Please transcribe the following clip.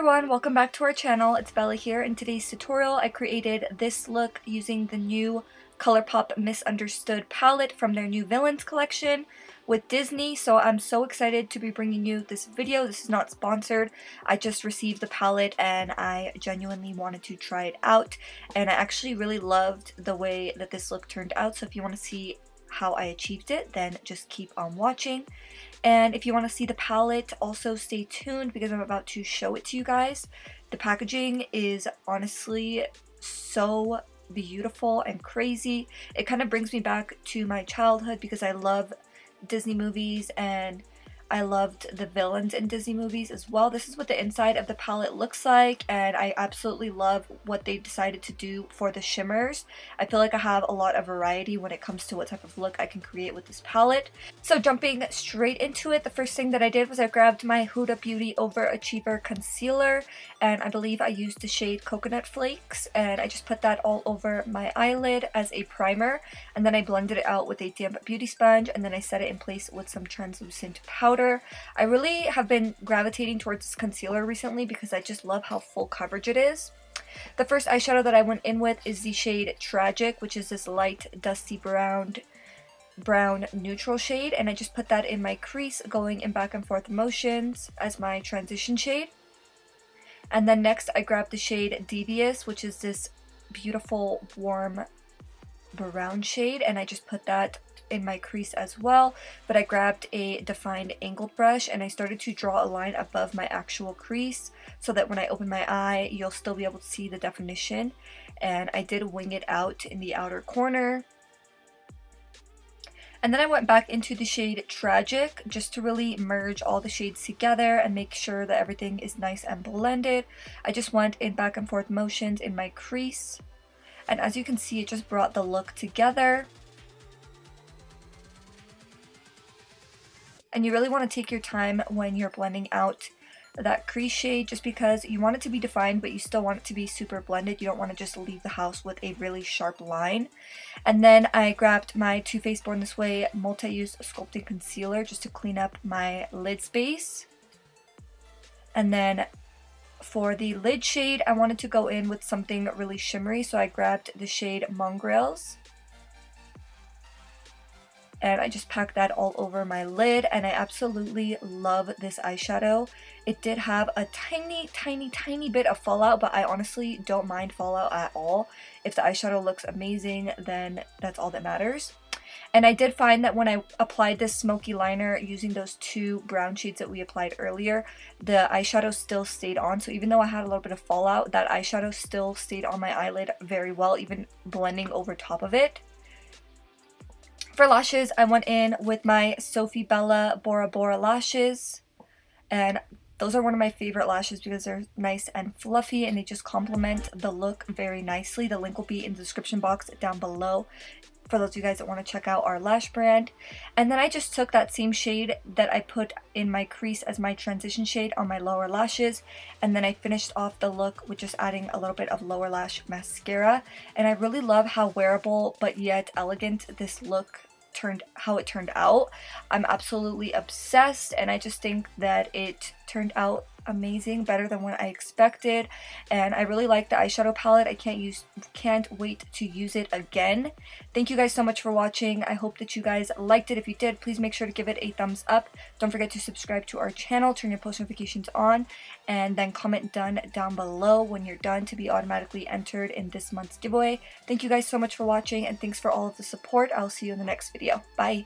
everyone, welcome back to our channel. It's Bella here. In today's tutorial, I created this look using the new Colourpop Misunderstood palette from their new Villains collection with Disney. So I'm so excited to be bringing you this video. This is not sponsored. I just received the palette and I genuinely wanted to try it out. And I actually really loved the way that this look turned out. So if you want to see how I achieved it, then just keep on watching. And if you want to see the palette, also stay tuned because I'm about to show it to you guys. The packaging is honestly so beautiful and crazy. It kind of brings me back to my childhood because I love Disney movies and I loved the villains in Disney movies as well. This is what the inside of the palette looks like, and I absolutely love what they decided to do for the shimmers. I feel like I have a lot of variety when it comes to what type of look I can create with this palette. So jumping straight into it, the first thing that I did was I grabbed my Huda Beauty Overachiever Concealer, and I believe I used the shade Coconut Flakes, and I just put that all over my eyelid as a primer, and then I blended it out with a damp beauty sponge, and then I set it in place with some translucent powder. I really have been gravitating towards this concealer recently because I just love how full coverage it is. The first eyeshadow that I went in with is the shade Tragic, which is this light dusty brown neutral shade, and I just put that in my crease, going in back and forth motions as my transition shade. And then next I grabbed the shade Devious, which is this beautiful warm brown shade, and I just put that in my crease as well, but I grabbed a defined angled brush and I started to draw a line above my actual crease so that when I open my eye you'll still be able to see the definition, and I did wing it out in the outer corner. And then I went back into the shade Tragic just to really merge all the shades together and make sure that everything is nice and blended. I just went in back and forth motions in my crease, and as you can see, it just brought the look together. And you really want to take your time when you're blending out that crease shade, just because you want it to be defined but you still want it to be super blended. You don't want to just leave the house with a really sharp line. And then I grabbed my Too Faced Born This Way multi-use sculpting concealer just to clean up my lid space. And then for the lid shade, I wanted to go in with something really shimmery, so I grabbed the shade Mongrels. And I just packed that all over my lid, and I absolutely love this eyeshadow. It did have a tiny bit of fallout, but I honestly don't mind fallout at all. If the eyeshadow looks amazing, then that's all that matters. And I did find that when I applied this smoky liner using those two brown shades that we applied earlier, the eyeshadow still stayed on. So even though I had a little bit of fallout, that eyeshadow still stayed on my eyelid very well, even blending over top of it. For lashes, I went in with my Sophie Bella Bora Bora lashes, and those are one of my favorite lashes because they're nice and fluffy and they just complement the look very nicely. The link will be in the description box down below for those of you guys that want to check out our lash brand. And then I just took that same shade that I put in my crease as my transition shade on my lower lashes, and then I finished off the look with just adding a little bit of lower lash mascara. And I really love how wearable but yet elegant this look turned out. I'm absolutely obsessed, and I just think that it turned out amazing, better than what I expected, and I really like the eyeshadow palette. I can't wait to use it again. Thank you guys so much for watching. I hope that you guys liked it. If you did, please make sure to give it a thumbs up. Don't forget to subscribe to our channel, turn your post notifications on, and then comment done down below when you're done to be automatically entered in this month's giveaway. Thank you guys so much for watching, and thanks for all of the support. I'll see you in the next video. Bye!